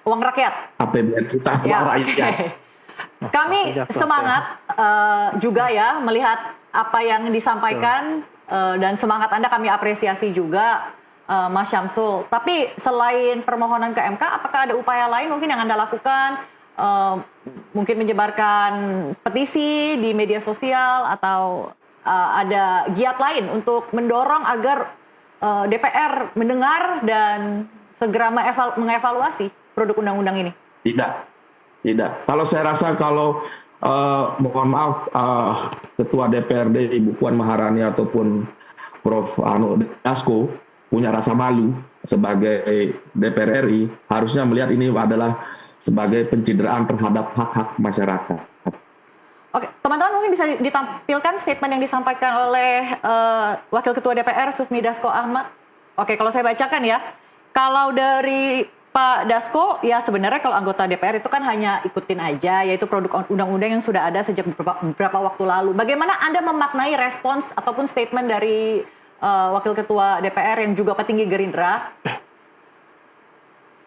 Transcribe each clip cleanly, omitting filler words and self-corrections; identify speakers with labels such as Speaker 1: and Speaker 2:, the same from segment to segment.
Speaker 1: Uang rakyat.
Speaker 2: APBN kita, uang rakyat.
Speaker 1: Kami semangat juga ya melihat apa yang disampaikan dan semangat Anda kami apresiasi juga, Mas Syamsul. Tapi selain permohonan ke MK, apakah ada upaya lain mungkin yang Anda lakukan? Mungkin menyebarkan petisi di media sosial atau ada giat lain untuk mendorong agar DPR mendengar dan segera mengevaluasi produk undang-undang ini? Tidak.
Speaker 2: Kalau saya rasa mohon maaf, Ketua DPRD Ibu Puan Maharani ataupun Prof. Dasko punya rasa malu sebagai DPR RI, harusnya melihat ini adalah sebagai pencideraan terhadap hak-hak masyarakat.
Speaker 1: Oke, teman-teman mungkin bisa ditampilkan statement yang disampaikan oleh Wakil Ketua DPR Sufmi Dasko Ahmad. Oke, kalau saya bacakan ya, kalau dari Pak Dasko, ya sebenarnya kalau anggota DPR itu kan hanya ikutin aja, yaitu produk undang-undang yang sudah ada sejak beberapa waktu lalu. Bagaimana Anda memaknai respons ataupun statement dari Wakil Ketua DPR yang juga petinggi Gerindra?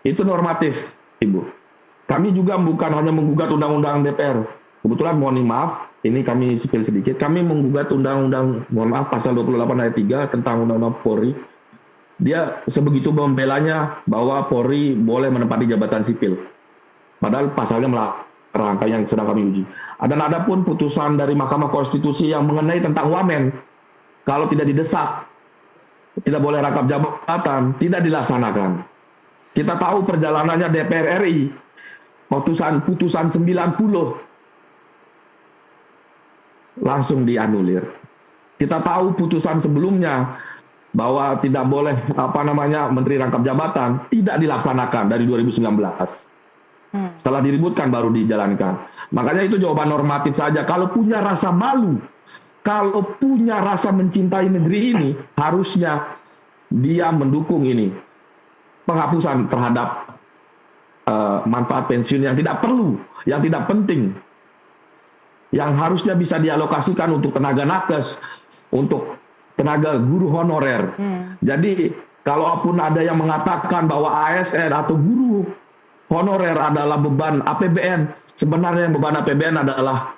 Speaker 2: Itu normatif, Ibu. Kami juga bukan hanya menggugat undang-undang DPR. Kebetulan mohon maaf, ini kami sipil sedikit. Kami menggugat undang-undang, mohon maaf, pasal 28 ayat 3 tentang undang-undang Polri. Dia sebegitu membelanya bahwa Polri boleh menempati jabatan sipil. Padahal pasalnya melarang yang sedang kami uji. Dan ada pun putusan dari Mahkamah Konstitusi yang mengenai tentang wamen. Kalau tidak didesak, tidak boleh rangkap jabatan, tidak dilaksanakan. Kita tahu perjalanannya DPR RI, putusan 90 langsung dianulir. Kita tahu putusan sebelumnya bahwa tidak boleh menteri rangkap jabatan, tidak dilaksanakan dari 2019. Setelah diributkan baru dijalankan. Makanya itu jawaban normatif saja. Kalau punya rasa malu, kalau punya rasa mencintai negeri ini, harusnya dia mendukung ini. Penghapusan terhadap manfaat pensiun yang tidak perlu, yang tidak penting. Yang harusnya bisa dialokasikan untuk tenaga nakes, untuk tenaga guru honorer. Jadi, kalaupun ada yang mengatakan bahwa ASN atau guru honorer adalah beban APBN, sebenarnya yang beban APBN adalah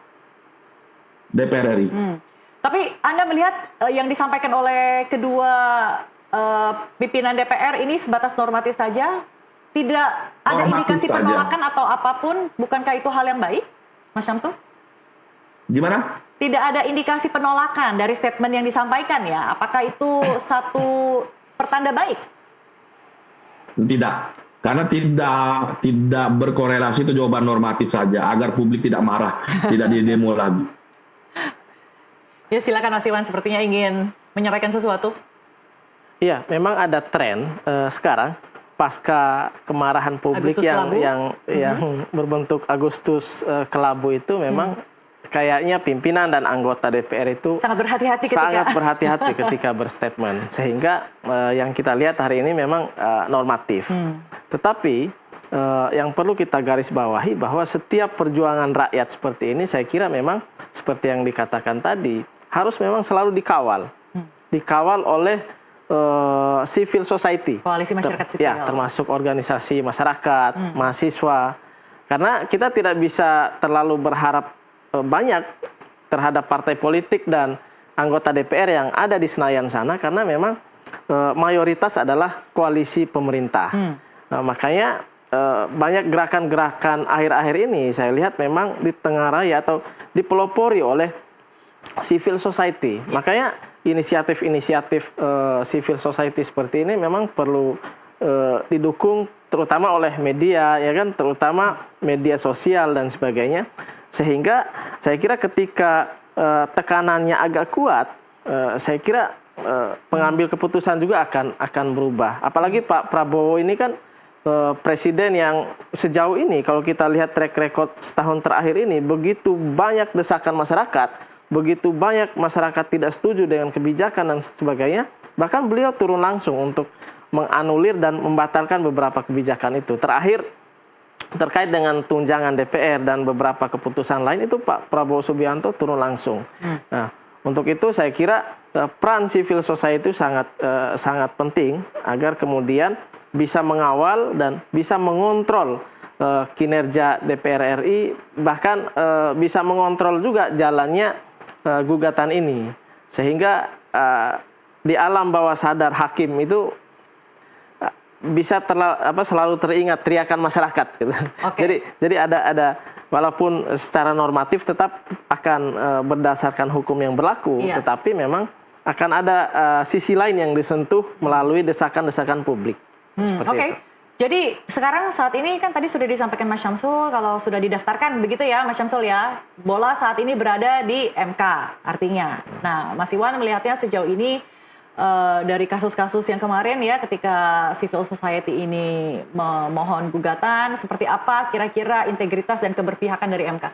Speaker 2: DPR RI.
Speaker 1: Tapi Anda melihat yang disampaikan oleh kedua pimpinan DPR ini sebatas normatif saja? Tidak ada indikasi penolakan atau apapun? Bukankah itu hal yang baik, Mas Syamsul?
Speaker 2: Gimana?
Speaker 1: Tidak ada indikasi penolakan dari statement yang disampaikan ya? Apakah itu satu pertanda baik?
Speaker 2: Tidak, karena tidak berkorelasi, itu jawaban normatif saja agar publik tidak marah, tidak didemo lagi.
Speaker 1: Ya silakan Mas Iwan, sepertinya ingin menyampaikan sesuatu.
Speaker 3: Iya, memang ada tren sekarang pasca kemarahan publik yang berbentuk Agustus Kelabu itu memang kayaknya pimpinan dan anggota DPR itu
Speaker 1: sangat berhati-hati ketika
Speaker 3: berstatement, sehingga yang kita lihat hari ini memang normatif. Tetapi yang perlu kita garis bawahi bahwa setiap perjuangan rakyat seperti ini, saya kira memang seperti yang dikatakan tadi, harus memang selalu dikawal oleh civil society,
Speaker 1: koalisi masyarakat sipil,
Speaker 3: ya, termasuk organisasi masyarakat, mahasiswa, karena kita tidak bisa terlalu berharap banyak terhadap partai politik dan anggota DPR yang ada di Senayan sana, karena memang mayoritas adalah koalisi pemerintah. Makanya banyak gerakan-gerakan akhir-akhir ini saya lihat memang ditengarai atau dipelopori oleh civil society. Makanya inisiatif-inisiatif civil society seperti ini memang perlu didukung terutama oleh media, ya kan, terutama media sosial dan sebagainya. Sehingga saya kira ketika tekanannya agak kuat, saya kira pengambil keputusan juga akan berubah. Apalagi Pak Prabowo ini kan presiden yang sejauh ini kalau kita lihat track record setahun terakhir ini, begitu banyak desakan masyarakat, begitu banyak masyarakat tidak setuju dengan kebijakan dan sebagainya, bahkan beliau turun langsung untuk menganulir dan membatalkan beberapa kebijakan itu. Terakhir terkait dengan tunjangan DPR dan beberapa keputusan lain itu Pak Prabowo Subianto turun langsung. Nah, untuk itu saya kira peran civil society itu sangat penting agar kemudian bisa mengawal dan bisa mengontrol kinerja DPR RI, bahkan bisa mengontrol juga jalannya gugatan ini, sehingga di alam bawah sadar hakim itu bisa selalu teringat teriakan masyarakat gitu. Jadi ada walaupun secara normatif tetap akan berdasarkan hukum yang berlaku, tetapi memang akan ada sisi lain yang disentuh melalui desakan-desakan publik. Seperti itu.
Speaker 1: Jadi sekarang saat ini kan tadi sudah disampaikan Mas Syamsul kalau sudah didaftarkan begitu ya Mas Syamsul ya, bola saat ini berada di MK artinya. Nah Mas Iwan melihatnya sejauh ini dari kasus-kasus yang kemarin ya ketika civil society ini memohon gugatan, seperti apa kira-kira integritas dan keberpihakan dari MK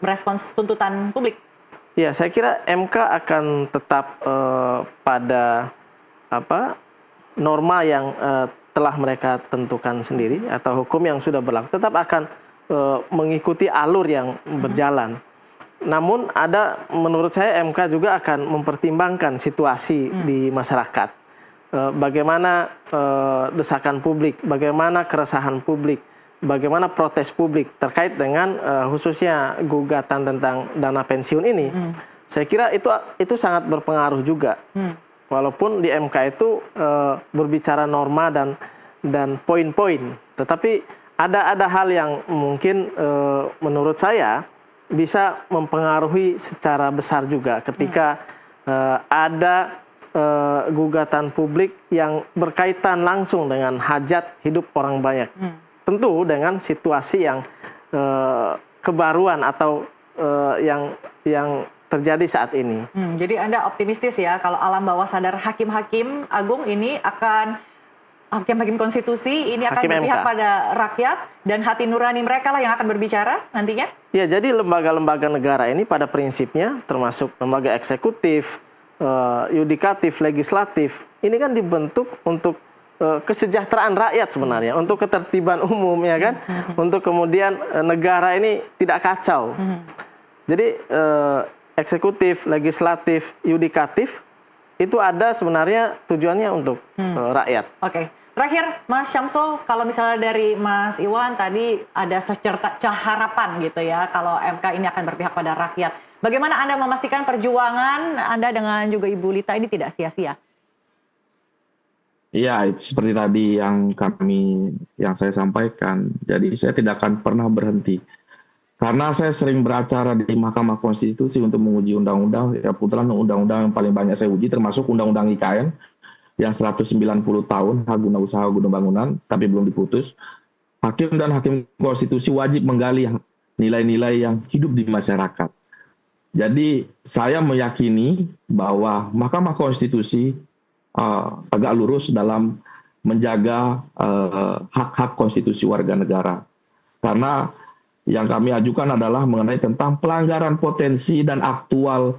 Speaker 1: merespons tuntutan publik?
Speaker 3: Ya, saya kira MK akan tetap pada norma yang telah mereka tentukan sendiri atau hukum yang sudah berlaku, tetap akan mengikuti alur yang berjalan. Namun menurut saya MK juga akan mempertimbangkan situasi di masyarakat, bagaimana desakan publik, bagaimana keresahan publik, bagaimana protes publik terkait dengan khususnya gugatan tentang dana pensiun ini. Saya kira itu sangat berpengaruh juga. Walaupun di MK itu berbicara norma dan poin-poin, tetapi ada hal yang mungkin menurut saya bisa mempengaruhi secara besar juga ketika ada gugatan publik yang berkaitan langsung dengan hajat hidup orang banyak. Tentu dengan situasi yang kebaruan atau yang terjadi saat ini.
Speaker 1: Jadi Anda optimistis ya kalau alam bawah sadar hakim-hakim agung ini akan hakim-hakim konstitusi ini akan berpihak pada rakyat dan hati nurani mereka lah yang akan berbicara nantinya?
Speaker 3: Ya, jadi lembaga-lembaga negara ini pada prinsipnya termasuk lembaga eksekutif, yudikatif, legislatif, ini kan dibentuk untuk kesejahteraan rakyat sebenarnya, untuk ketertiban umum ya kan, untuk kemudian negara ini tidak kacau. Jadi eksekutif, legislatif, yudikatif itu ada sebenarnya tujuannya untuk rakyat.
Speaker 1: Terakhir Mas Syamsul, kalau misalnya dari Mas Iwan tadi ada secerca harapan gitu ya kalau MK ini akan berpihak pada rakyat. Bagaimana Anda memastikan perjuangan Anda dengan juga Ibu Lita ini tidak sia-sia?
Speaker 2: Ya, seperti tadi yang saya sampaikan. Jadi saya tidak akan pernah berhenti. Karena saya sering beracara di Mahkamah Konstitusi untuk menguji undang-undang, ya kebetulan undang-undang yang paling banyak saya uji termasuk undang-undang IKN yang 190 tahun hak guna usaha guna bangunan tapi belum diputus. Hakim dan hakim konstitusi wajib menggali nilai-nilai yang hidup di masyarakat. Jadi saya meyakini bahwa Mahkamah Konstitusi tegak lurus dalam menjaga hak-hak konstitusi warga negara. Karena yang kami ajukan adalah mengenai tentang pelanggaran potensi dan aktual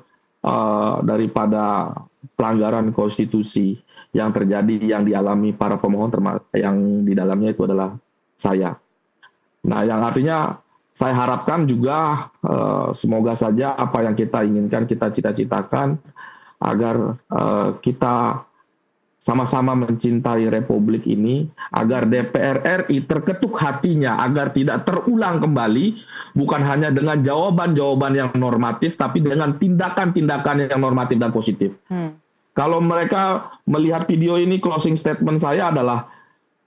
Speaker 2: daripada pelanggaran konstitusi yang terjadi, yang dialami para pemohon, yang di dalamnya itu adalah saya. Nah, yang artinya saya harapkan juga semoga saja apa yang kita inginkan, kita cita-citakan agar kita sama-sama mencintai Republik ini, agar DPR RI terketuk hatinya agar tidak terulang kembali, bukan hanya dengan jawaban-jawaban yang normatif, tapi dengan tindakan-tindakan yang normatif dan positif. Kalau mereka melihat video ini, closing statement saya adalah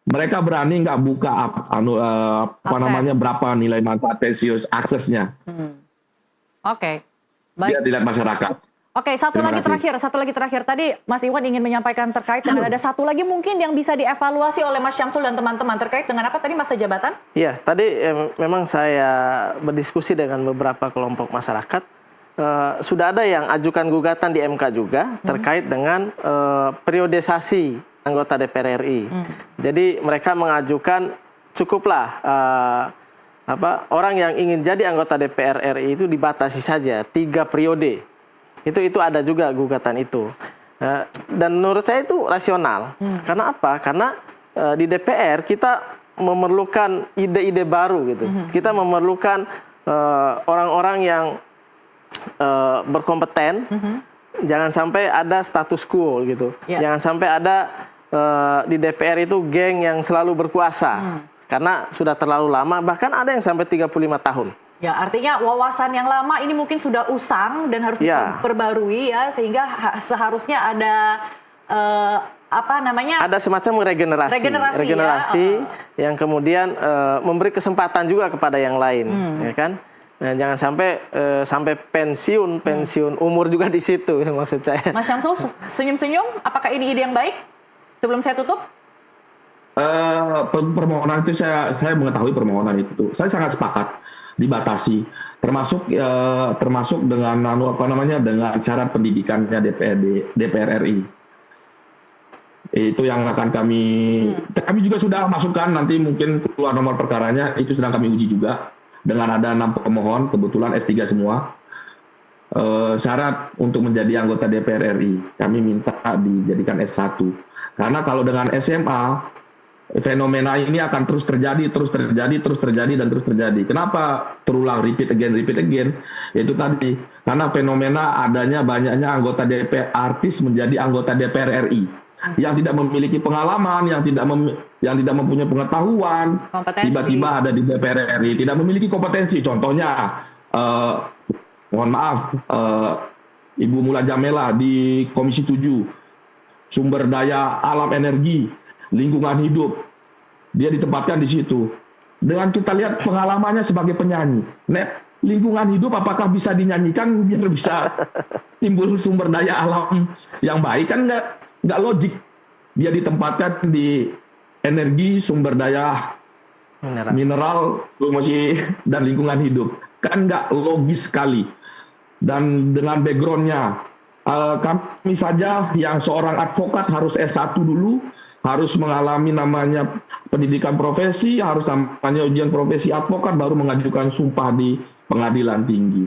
Speaker 2: mereka berani nggak buka berapa nilai manfaat pensiun aksesnya.
Speaker 1: Baik.
Speaker 2: Biar dilihat masyarakat.
Speaker 1: Satu lagi terakhir. Tadi Mas Iwan ingin menyampaikan terkait dengan ada satu lagi mungkin yang bisa dievaluasi oleh Mas Syamsul dan teman-teman terkait dengan apa tadi masa jabatan? Iya,
Speaker 3: tadi memang saya berdiskusi dengan beberapa kelompok masyarakat. Sudah ada yang ajukan gugatan di MK juga terkait dengan periodisasi anggota DPR RI. Jadi mereka mengajukan cukuplah orang yang ingin jadi anggota DPR RI itu dibatasi saja 3 periode. Itu ada juga gugatan itu. Dan menurut saya itu rasional. Karena apa? Karena di DPR kita memerlukan ide-ide baru gitu. Kita memerlukan orang-orang yang berkompeten. Jangan sampai ada status quo gitu. Jangan sampai ada di DPR itu geng yang selalu berkuasa. Karena sudah terlalu lama, bahkan ada yang sampai 35 tahun.
Speaker 1: Ya, artinya wawasan yang lama ini mungkin sudah usang dan harus diperbarui ya, sehingga seharusnya ada
Speaker 3: ada semacam regenerasi yang kemudian memberi kesempatan juga kepada yang lain, ya kan? Nah, jangan sampai pensiun umur juga di situ, maksud saya.
Speaker 1: Mas Syamsul senyum-senyum, apakah ini ide yang baik? Sebelum saya tutup.
Speaker 2: Permohonan itu saya mengetahui permohonan itu, saya sangat sepakat dibatasi, termasuk dengan dengan syarat pendidikannya DPR RI. Itu yang akan kami juga sudah masukkan, nanti mungkin keluar nomor perkaranya, itu sedang kami uji juga dengan ada 6 pemohon, kebetulan S3 semua. Syarat untuk menjadi anggota DPR RI kami minta dijadikan S1, karena kalau dengan SMA fenomena ini akan terus terjadi. Kenapa terulang, repeat again? Yaitu tadi, karena fenomena adanya banyaknya anggota DPR artis menjadi anggota DPR RI yang tidak memiliki pengalaman, yang tidak mempunyai pengetahuan, tiba-tiba ada di DPR RI, tidak memiliki kompetensi. Contohnya, mohon maaf, Ibu Mula Jamela di Komisi 7, sumber daya alam energi, lingkungan hidup, dia ditempatkan di situ. Dengan kita lihat pengalamannya sebagai penyanyi, lingkungan hidup apakah bisa dinyanyikan biar bisa timbul sumber daya alam yang baik? Kan nggak logik. Dia ditempatkan di energi, sumber daya mineral, dan lingkungan hidup, kan nggak logis sekali. Dan dengan backgroundnya, kami saja yang seorang advokat harus S1 dulu, harus mengalami namanya pendidikan profesi, harus namanya ujian profesi advokat, baru mengajukan sumpah di pengadilan tinggi.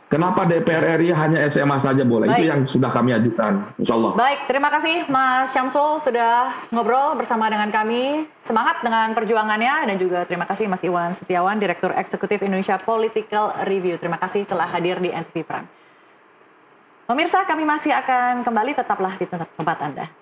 Speaker 2: Kenapa DPR RI hanya SMA saja boleh? Baik. Itu yang sudah kami ajukan, insya Allah.
Speaker 1: Baik, terima kasih Mas Syamsul sudah ngobrol bersama dengan kami. Semangat dengan perjuangannya, dan juga terima kasih Mas Iwan Setiawan, Direktur Eksekutif Indonesia Political Review. Terima kasih telah hadir di NTV Prime. Pemirsa, kami masih akan kembali, tetaplah di tempat Anda.